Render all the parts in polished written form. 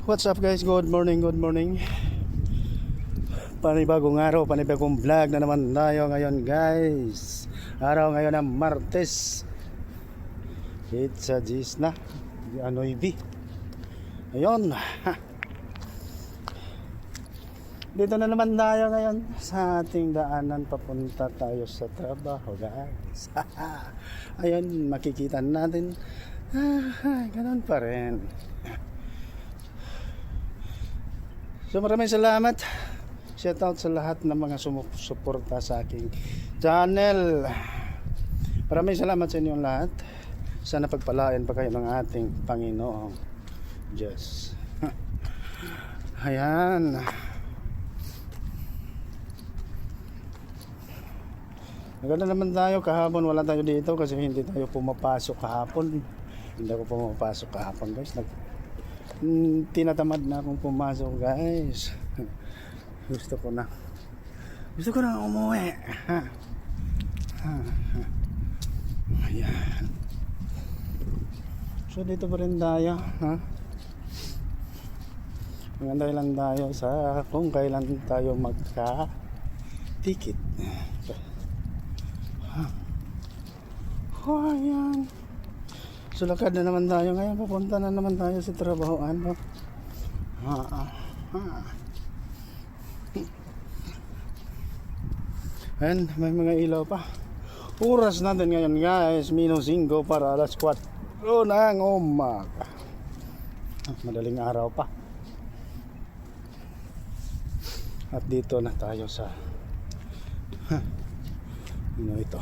What's up guys? Good morning, good morning. Panibagong araw, panibagong vlog na naman tayo ngayon guys. Araw ngayon ng Martes. It's a G's na Anoibi. Ayun. Dito na naman tayo ngayon sa ating daanan, papunta tayo sa trabaho guys. Ayun, makikita natin. Ganun pa rin. So maraming salamat. Shout out sa lahat ng mga sumusuporta sa aking channel. Maraming salamat sa inyong lahat. Sana pagpalain pa kayo ng ating Panginoong Diyos. Ayan. Maganda naman tayo kahapon. Wala tayo dito kasi hindi tayo pumapasok kahapon. Hindi ako pumapasok kahapon guys. Tinatamad na akong pumasok guys. Gusto ko na umuwi. Ayan. So dito pa rin tayo, ha? Maganda lang tayo sa kung kailan tayo magka-ticket. Ayan. So lakad na naman tayo ngayon. Papunta na naman tayo sa trabahoan. And may mga ilaw pa. Oras natin ngayon guys, -5 para alas 4 ng umaga. Madaling araw pa. At dito na tayo sa ano ito?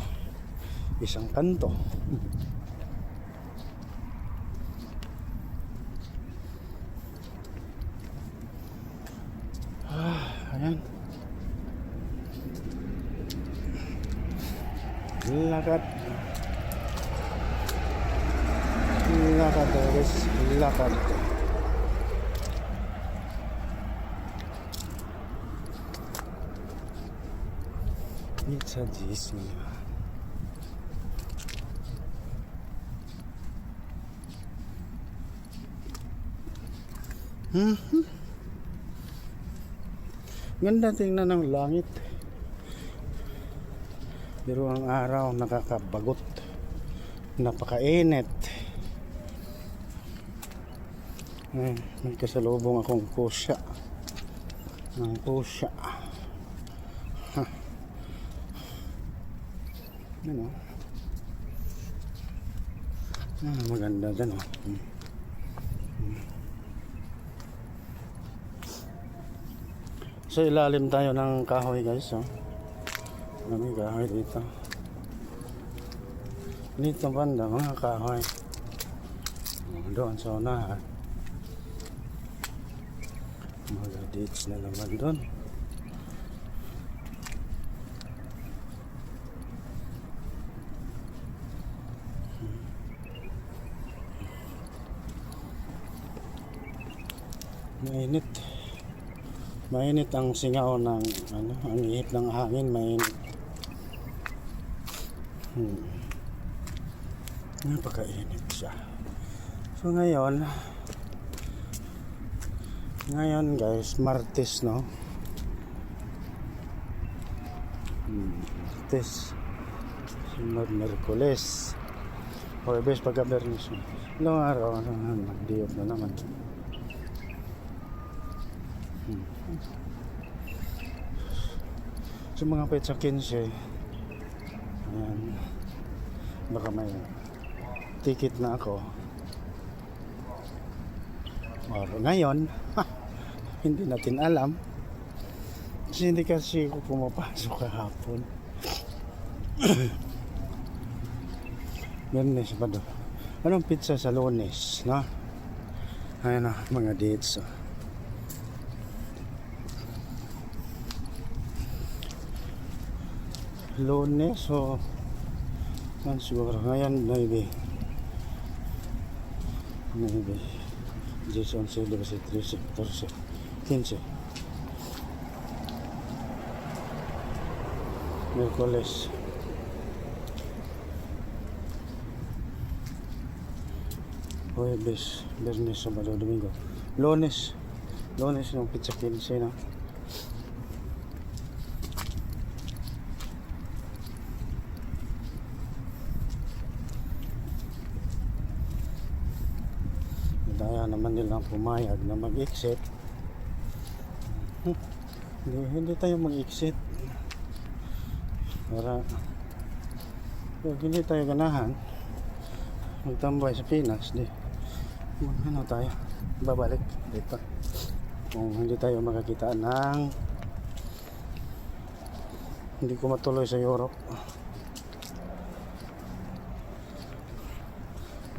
Isang kanto. Ayan. Lakad guys, lakad. It's a Disney. Ganda tingnan ng langit. Pero ang araw nakakabagot. Napakainit. May kasalubong akong kusya. Ang kusya. Ano? Maganda dyan oh. So ilalim tayo ng kahoy guys oh. May kahoy dito. Dito banda mga kahoy. Doon sa unahan. Mga dates na naman doon. Mainit ang singaw ng ano, ang ihip ng hangin, mainit. Napakainit siya. So ngayon guys, Martes no. Martes. Sunod Merkules. Huwebes pagka Bernis. Ilang araw nag-diop na naman. So mga petsa 15. Ayan. Baka may ticket na ako. Or ngayon, hindi natin alam. Kasi hindi kasi ako pumapasok kahapon. Lunes pa doon. Anong pizza sa Lunes, no? Ayan na, mga dates. Lunes o siguro ngayon maybe 10, 11, 12, 13, 14, 15 Miyerkules Huwebes, Biyernes, Sabado, Domingo, Lunes yung pizza 15 no? Daya naman nilang pumayag na mag-exit. Hindi tayo mag-exit para pag hindi tayo ganahan magtambay sa Pinas, di ano tayo, babalik dito kung hindi tayo makakita ng hindi ko matuloy sa Europe.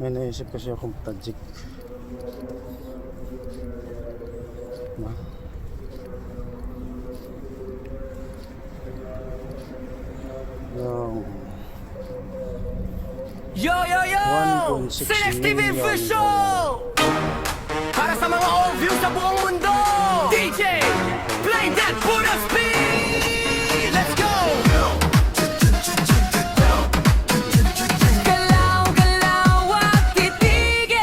May naisip kasi akong project na yung Yo, yo, yo! 1.6 Sinex TV million Official! Para sa mga all-view sa buong mundo! DJ, play that Buddha speed! Let's go! Galaw, galaw, at titigil!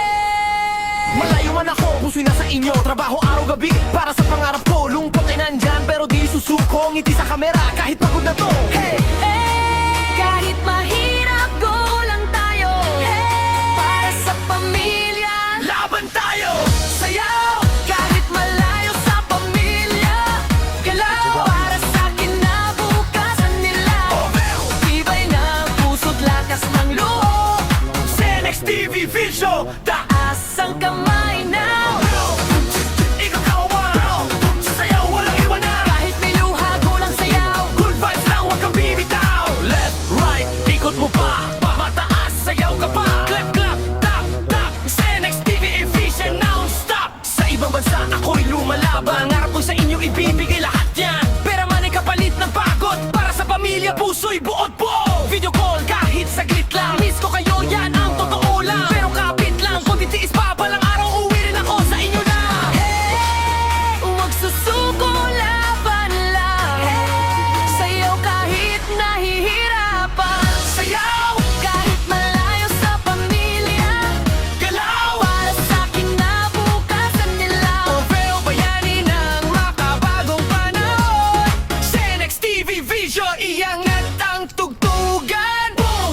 Malayo man ako, puso'y nasa inyo. Trabaho araw-gabi para sa pangarap ko. Lungkot ay nandyan, pero di susuko. Ngiti sa kamera, kahit pagod na to. Hey! Kahit mahirap, go lang tayo. Para sa pamilya, laban tayo. Sayaw, kahit malayo sa pamilya. Galaw, para sa kinabukasan nila. Tibay ng puso't lakas ng loob. Sinex TV Vision, taas ang kamay now. Ikaw kawan, sayaw, walang iwanan. Kahit may luha, kulang sayaw. Good vibes lang, huwag kang bibitaw. Left, right, ikot mo pa. Pamataas, sayaw ka pa. Clap, clap, tap, tap. Sinex TV Efficient non-stop. Sa ibang bansa, ako'y lumalaban. Ngarap ko sa inyo, ibibigay lahat yan. Pera man ay kapalit ng pagod. Para sa pamilya, puso'y buod po. Video call, kahit saglit lang. Miss ko kayo, yan ang totoo lang. Pero kapit lang, kung titiis pa, balang araw, uwi rin ako sa inyo na. Hey, huwag susuko, laban lang. Sayaw kahit nahihirapan. Sayaw, kahit malayo sa pamilya. Galaw, para sa kinabukasan nila. Orfeo bayani ng makabagong panahon. Sinex TV Vision, iangat ang tugtugan. Boom!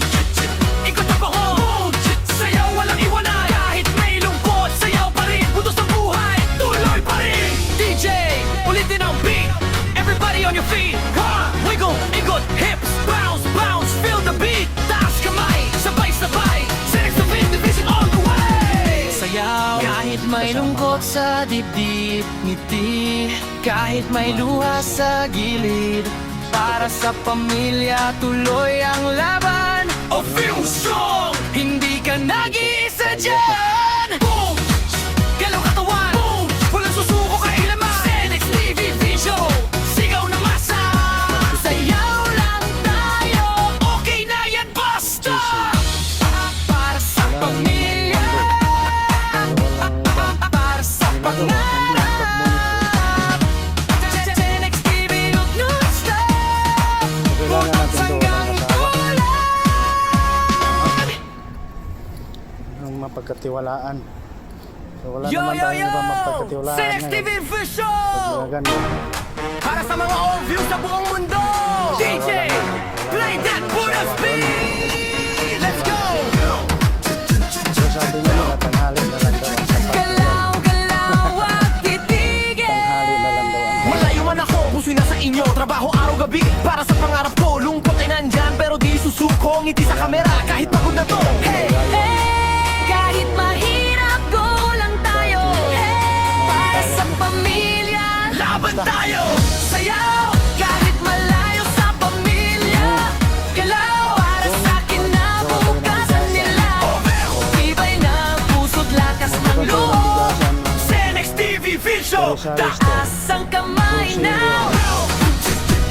Ikot ang bako. Sayaw, walang iwanan. Kahit may lungkot, sayaw pa rin. Butos ng buhay, tuloy pa rin. DJ, ulitin ang beat. Everybody on your feet. Wiggle, ikot, hips, bounce, bounce. Feel the beat. Taas kamay, sabay-sabay. Sinex TV Division all the way. Sayaw, kahit may lungkot sa dibdib. Ngiti, kahit may luha sa gilid. Para sa pamilya, tuloy ang laban. O feel strong, hindi ka nag-iisa dyan. Boom! Galaw katawan. Boom! Walang susuko kailaman. Sinex TV Vision, sigaw na masa. Sayaw lang tayo, okay na yan, basta. Para sa pamilya, para sa pangarap. Sinex TV, huwag non-stop. kailangan natin to ang mapagkatiwalaan. So wala Yo, naman yo, tayong yo! ibang mapagkatiwalaan Sinex TV ngayon. Official! Mga ganun. Para sa mga all-view sa buong mundo! DJ, play that Buddha speed! Let's go! So sabi nila tanghali na lang daw ang sapat. Galaw, galaw, at titigil! Tanghali na lang daw ang Malayo man ako, puso'y nasa inyo. Trabaho araw-gabi para sa pangarap ko. Lungkot ay nandyan, pero di susuko. Ngiti sa kamera, kahit pagod na to. Hey, kahit mahirap, go lang tayo. Para sa pamilya, laban tayo. Sayaw, kahit malayo sa pamilya. Galaw, para sa kinabukasan nila. Tibay ng puso't lakas ng loob. Sinex TV Vision, taas ang kamay now.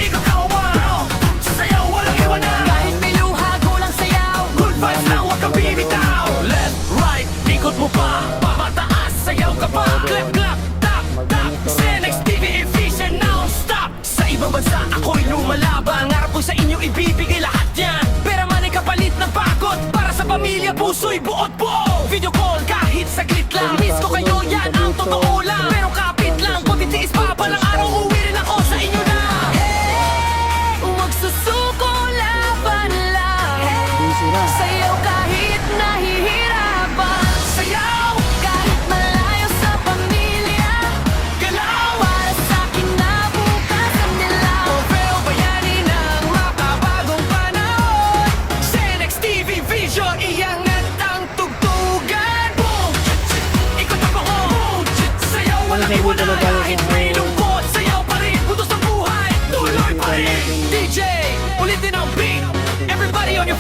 Ikaw kawan, sayaw, walang iwanan. Kahit may luha, kulang sayaw. Good vibes lang, huwag kang bibitaw. Left, right, ikot mo pa. Pamataas, sayaw ka pa. Clap, clap, tap, tap. Sinex TV Efficient non-stop. Sa ibang bansa, ako'y lumalaban. Ngarap ko sa inyo, ibibigay lahat yan. Pera man ay kapalit ng pagod. Para sa pamilya, puso'y buod po. Video call, kahit saglit lang. Miss ko kayo, yan ang totoo lang.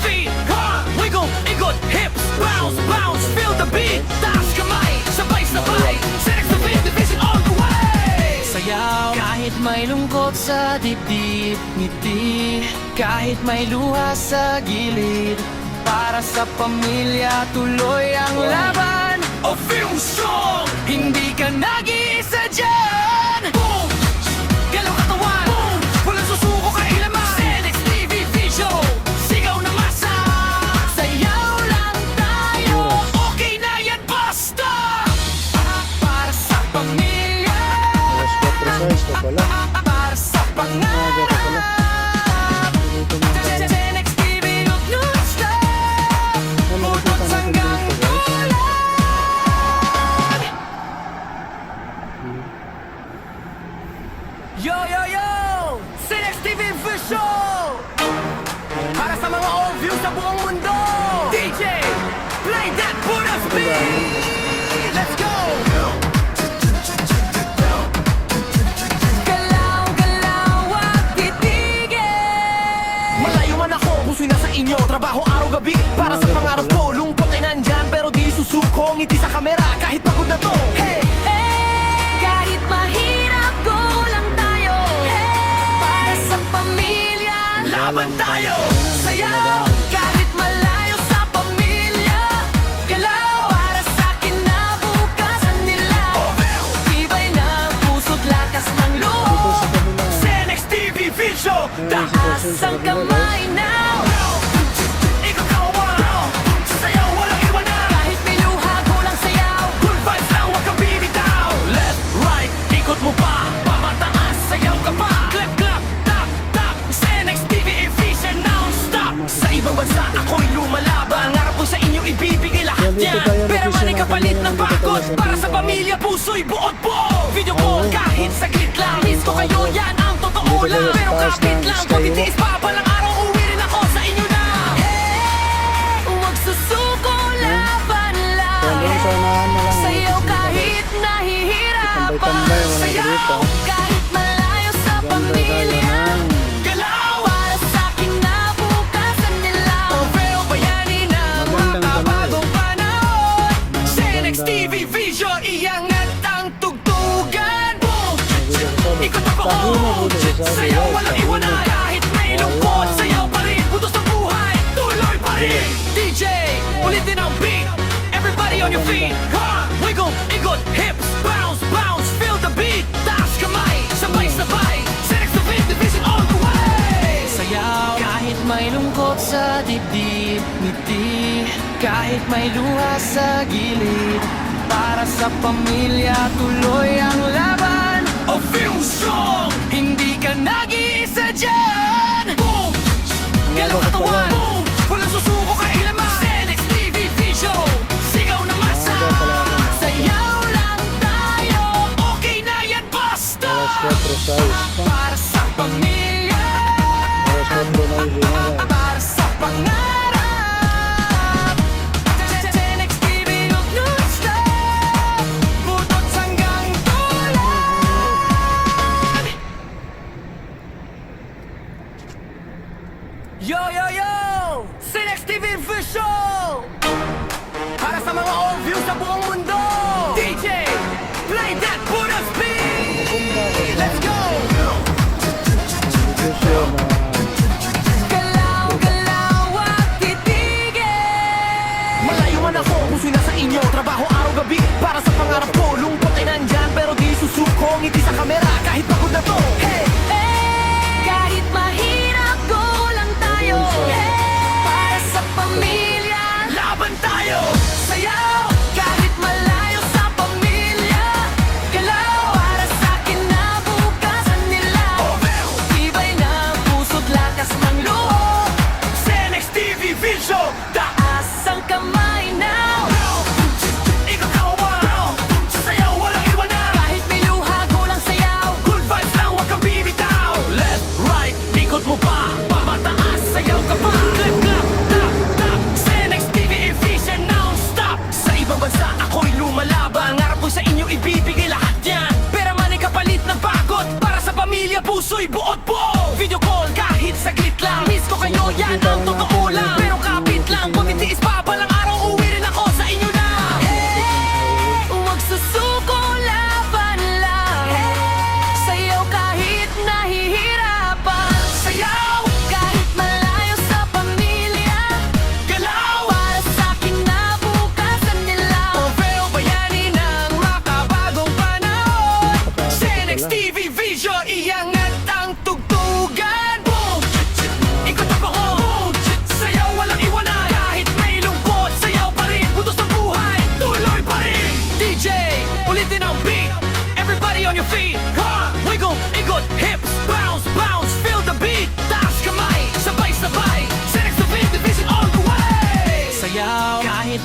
feet, wiggle, ikot, hips, bounce, bounce, feel the beat. Taas kamay, sabay-sabay, Senex Division, division all the way. Sayaw, kahit may lungkot sa dibdib, ngiti, kahit may luha sa gilid. Para sa pamilya, tuloy ang laban. O film song, hindi ka nag-iisa dyan. Boom! Galaw katawan, boom! Walang susuko kailaman. Senex TV Vision, sigaw na masa. Sayaw lang tayo, okay na yan, basta. Para sa pamilya, Alas 4 size pa pala. para sa Aga pa pala. pangarap. Dito mga Senex TV, non-stop. Ano Putot nakita natin hanggang dito, guys? dulan. Yo, yo, yo! Senex TV Vision! Para sa mga all views sa buong mundo! DJ, play that Buddha's beat! Let's go! Galaw, galaw at titigil! Malayo man ako, puso'y nasa inyo. Trabaho araw-gabi para sa pangarap ko. Lungkot ay nandyan pero di susuko. Ngiti sa kamera kahit pagod na to. Hey! Kahit mahirap, go lang tayo. Para sa pamilya, laban tayo. Sayaw, kahit malayo sa pamilya. Galaw, para sa kinabukasan nila. Tibay ng puso't lakas ng loob. Senex TV Vision, taas ang kamay now. Ikaw kawaw, sayaw walang iwanan. Kahit may luha, kulang sayaw. Good vibes lang, huwag kang bibitaw. Left, right, ikot mo pa. Pamataas, sayaw ka pa. Clap, clap, tap, tap. Senex TV Vision, non-stop. Sa ibang bansa, ako'y lumalaban. Harap ko sa inyo, ibibigay lahat Dito yan. tayo Pero man ay nag-vision kapalit natin ng ngayon, dito pagod. tayo sa Para sa dito. pamilya, puso'y buot buo. Video call, kahit saglit lang. Miss ko kayo, yan ang totoo Dito lang. tayo sa Pero taas kapit ng lang, Skywalk. pagtitiis pa. Balang araw, uwi rin ako sa inyo na. Huwag susuko, laban lang. Kaya doon sa unahan na lang. Sayaw kahit nahihirapan. Tambay-tambay, wala Sayaw dito. kahit malayo sa Ganda tayo pamilya. ng Galaw para sa kinabukasan nila. Pero bayani ng Magandang mga tanong. bagong panahon. Senex Maganda. TV Vision, iangat ang tugtugan. Boom! Ikot ang buo. Sayaw walang iwanan. Kahit may lungkot, sayaw pa rin. Putos ng buhay, tuloy pa rin. DJ, ulitin ang beat. Everybody on your feet. Wiggle, ikot, hips, bounce, bounce. Feel the beat. Taas kamay, sabay-sabay. Senex Division all the way. Sayaw, kahit may lungkot sa dibdib. Ngiti, kahit may luha sa gilid. Para sa pamilya, tuloy ang laban. O film song, hindi ka nag-iisa dyan. Boom! Galaw katawan, boom! Walang susuko kailaman. Senex TV Vision, sigaw na masa. Sayaw lang tayo, okay na yan, basta. Alas 4 size pa. Para sa pamilya, Alas 4 na yun. para sa pangarap. Senex TV, non-stop. Putot hanggang dulan. Yo, yo, yo! Senex TV Vision! Para sa mga all views sa buong mundo! DJ, play that Buddha's beat! Let's go! Dito siya na Galaw, galaw at titigil. Malayo man ako, puso'y nasa inyo. Trabaho araw-gabi para sa pangarap ko. Lungkot ay nandyan pero di susuko. Ngiti sa kamera kahit pagod na to. Hey! Kahit mahirap, go lang tayo. Para sa pamilya, laban tayo. Sayaw, kahit malayo sa pamilya. Galaw, para sa kinabukasan nila. Tibay ng puso't lakas ng loob. Senex TV Vision, taas ang kamay now. Ikaw kawaw, sayaw walang iwanan. Kahit may luha, kulang sayaw. Good vibes lang, huwag kang bibitaw.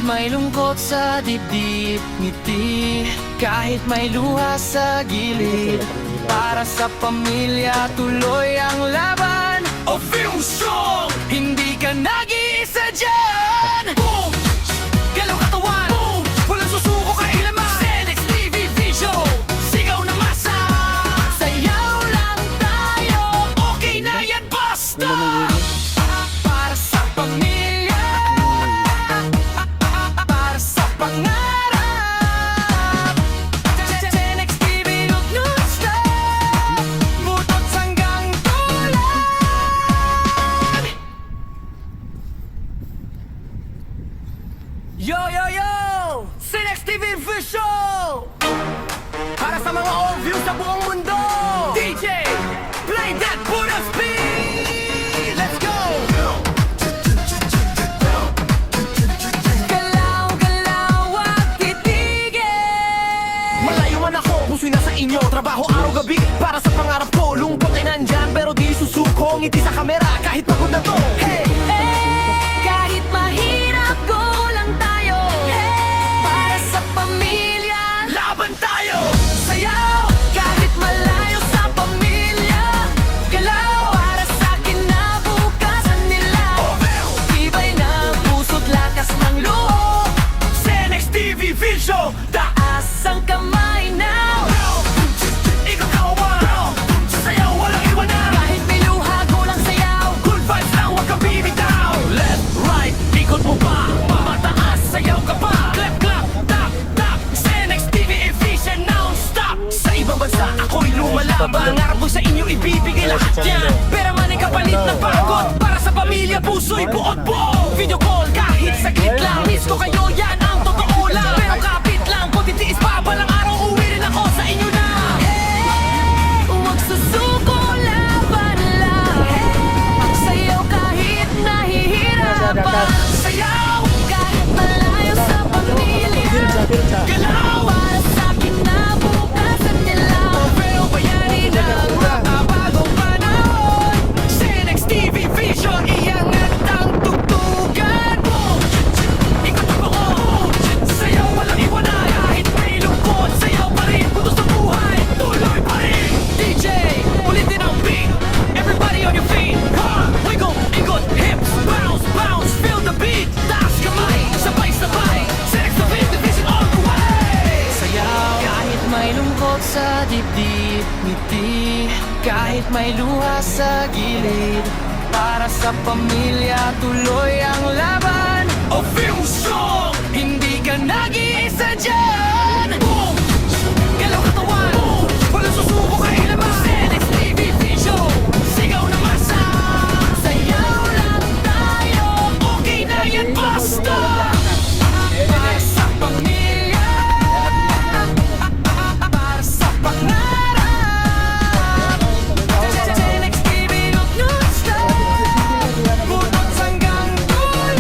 may lungkot sa dibdib, ngiti. Kahit may luha sa gilid, para sa pamilya tuloy ang laban. O feel strong, hindi ka nag-iisa dyan. Boom! Galaw katawan, boom! Walang susuko kailaman. Senex TV Vision, sigaw na masa. Sayaw lang tayo, okay na yan, basta. Para sa pamilya, para sa pangarap. Senex TV, huwag non-stop, butot hanggang tulan. Yo, yo, yo! Senex TV Visual! Para sa mga old views sa buong mundo! DJ, play that Buddha speed! Let's go! Galaw, galaw at titigil! Malayo man ako, puso'y nasa inyo. Trabaho araw-gabi para sa pangarap ko. Lungkot ay nandyan pero di susuko. Ngiti sa kamera kahit pagod na to. Hey! Kahit mahirap, go lang tayo. Para sa pamilya, laban tayo. Sayaw, kahit malayo sa pamilya. Galaw, para sa kinabukasan nila. Tibay ng puso't lakas ng loob. Senex TV Vision, taas ang kamay now. Ikaw kawan, sayaw walang iwanan. Kahit may luha, go lang sayaw. Good vibes lang, huwag kang bibitaw. Left, right, ikot mo pa. Mataas, sayaw ka pa. Clap, clap, tap, tap. Senex TV Vision, non-stop. Sa ibang bansa, ako'y lumalaban. Pangarap ko sa inyo, ibibigay lahat yan. Pera man ay kapalit ng pagod. Para sa pamilya, puso'y buot buo. Video call, kahit saglit lang. Miss ko kayo, yan ang totoo lang. Pero kapit lang, kung titiis pa, balang araw uwi rin ako sa inyo na. Huwag susuko, laban lang. Sayaw kahit nahihirapan. Sayaw kahit malayo sa pamilya. Galaw para sa kinabukasan nila. Pero bayani ng makabagong panahon. Senex TV Vision, iangat ang tugtugan mo. Ikot ang buo, sayaw walang iwanan. Kahit may lungkot, sayaw pa rin. Putos sa buhay, tuloy pa rin. DJ, ulitin ang beat. Everybody on your feet. Wiggle, ikot, hips, bounce, bounce. Feel the beat. Taas kamay, sabay-sabay. Senex TV Vision all the way. Sayaw, kahit may lungkot sa dibdib, ngiti. Kahit may luha sa gilid, para sa pamilya tuloy ang laban. O feel strong, hindi ka nag-iisa dyan. Boom! Galaw katawan, boom! Walang susuko kailaman. Senex TV Vision, sigaw na masa. Sayaw lang tayo, okay na yan, basta. Para sa pamilya, para sa pangarap. Senex TV, huwag non-stop, butot hanggang tulan.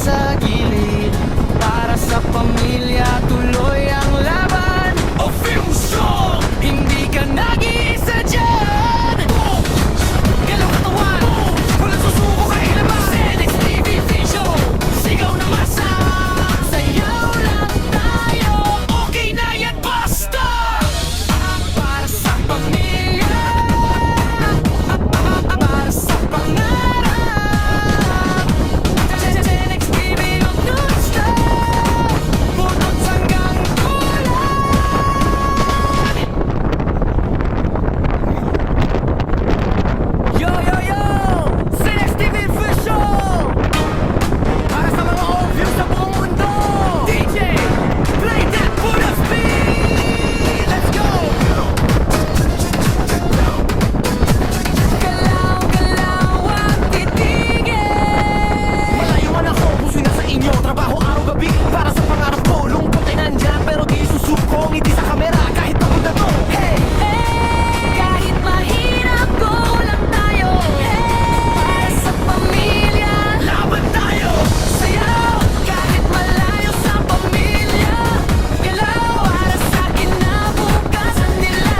sa gilid. Para sa pamilya, tuloy ang laban. O fusion, hindi ka nag-iisa dyan. Galaw katawan, walang susuko kailaman. Senex TV Vision, sigaw na masa. Sayaw lang tayo, okay na yan, basta. Para sa pamilya, para sa pangarap. Senex TV non-stop, bunot hanggang dulan. Yo, yo, yo! Senex TV official! Para sa mga obvious sa buong mundo! DJ, play that for the speed! Let's go! Galaw, galaw, at titigil. Malayo man ako, puso'y nasa inyo. Trabaho araw-gabi para sa pangarap ko. Lungkot ay nandyan, pero di susuko. Ngiti sa kamera, kahit pagod na to. Hey! Kahit mahirap, go lang tayo. Para sa pamilya, laban tayo. Sayaw, kahit malayo sa pamilya. Galaw, para sa kinabukasan nila.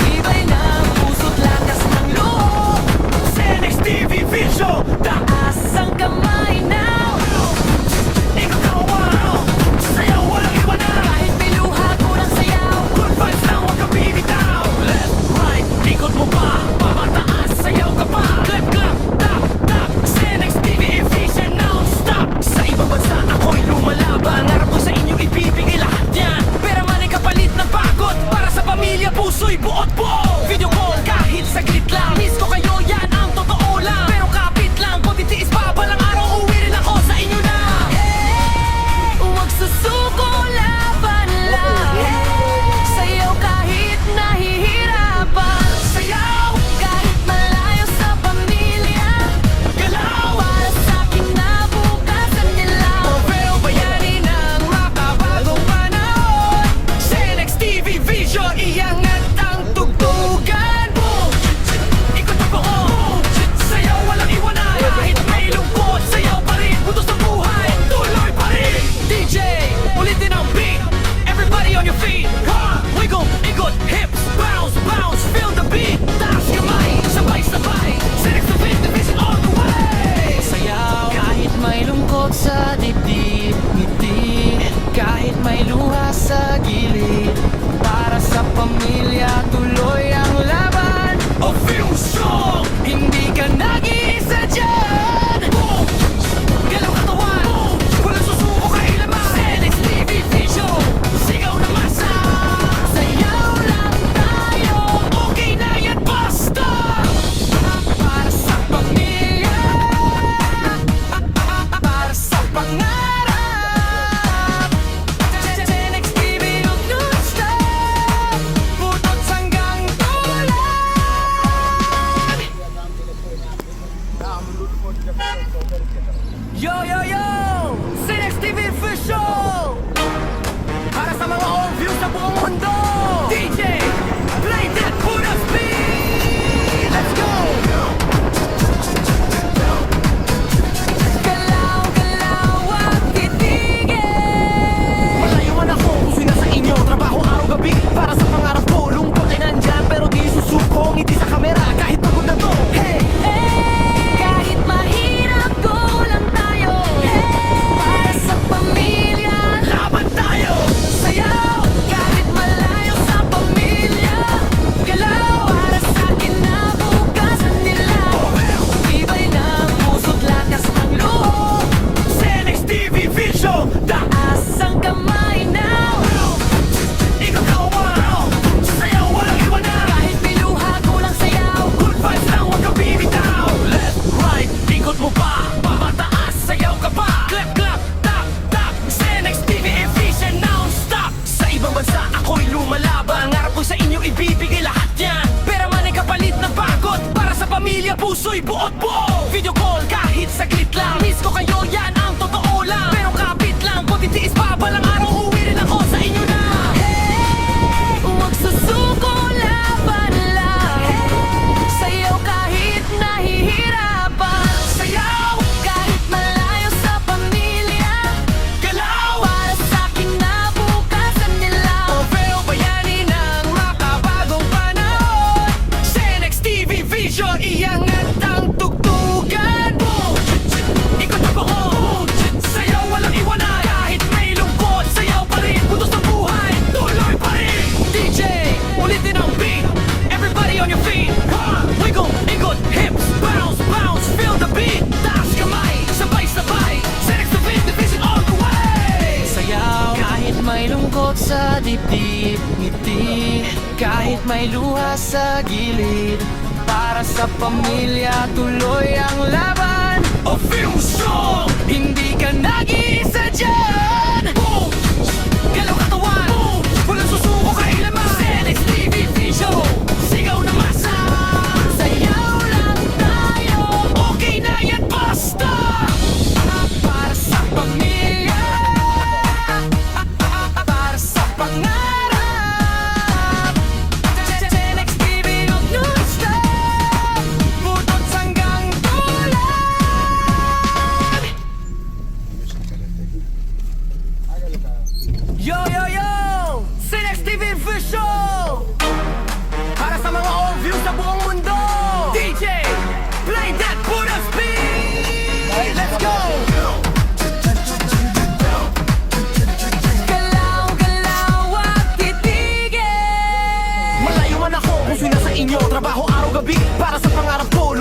Iba'y ng puso't lakas ng loob. Senex TV Vision, taas ang kamay now. Ikaw kawan, sayaw walang iwanan. Kahit may luha, kulang sayaw. Good vibes lang, huwag kang bibitaw. Left, right, ikot mo pa. Pamataas, sayaw ka pa. Clap, clap, tap, tap. Senex TV Vision non-stop. Sa ibang bansa ako'y lumalaban. Harap ko sa inyo ibibigay lahat yan. Pera man ay kapalit ng pagod. Para sa pamilya, puso'y buot buo. Video call kahit saglit lang. Miss ko kayo, yan ang totoo lang. Pero kapit lang, kung titiis pa balang araw, uwi rin ako sa inyo na. Huwag susuko, laban lang. Sayaw kahit nahihirapan. Sayaw kahit malayo sa pamilya. Galaw para sa kinabukasan nila. Pero bayani ng makabagong panahon. Senex TV Vision, iangat ang tugtugan. Boom! Ikot ang buo. Sayaw walang iwanan. Kahit may lungkot, sayaw pa rin. Butos ng buhay, tuloy pa rin. DJ, ulitin ang beat. Everybody on your feet. Ha! Wiggle, ikot, hips, bounce, bounce. Feel the beat. Taas kamay, sabay-sabay. Senex TV Vision all the way. Sayaw, kahit may lungkot sa dibdib. Ngiti, kahit may luha sa gilid. Para sa pamilya, tuloy ang laban. O fusion, hindi ka nag-iisa dyan. Boom! Galaw katawan, walang susuko kailaman. Senex TV Vision, sigaw na masa. Sayaw lang tayo, okay na yan, basta. Para sa pamilya, para sa pangarap. Senex TV non-stop, bunot hanggang dulan. Yo, yo, yo! Senex TV official! Para sa mga obvious sa buong mundo! DJ, play that for the speed! Let's go! Galaw, galaw, at titigil. Malayo man ako, puso'y nasa inyo. Trabaho araw-gabi para sa pangarap ko. Lungkot ay nandyan, pero di susuko. Ngiti sa kamera, kahit pagod na to. Hey! Kahit mahirap, go lang tayo. Para sa pamilya, laban tayo. Sayaw, kahit malayo sa dibdib, ngiti kahit may luha sa gilid. Para sa pamilya, tuloy ang laban. O film song, hindi ka nag-iisa dyan. Boom! Galaw katawan, boom! Walang susuko kailanman. Senex TV Show, sigaw na masa. Sayaw lang tayo, okay na yan basta. Para sa pamilya, para sa pangarap. Senex TV non-stop, butot hanggang tulan. Yo, yo, yo! Senex TV Official! Para sa mga all views sa buong mundo! DJ, play that Buddha speed! Let's go! Galaw, galaw at titigil! Malayo man ako, puso'y nasa inyo. Trabaho araw-gabi para sa pangarap ko.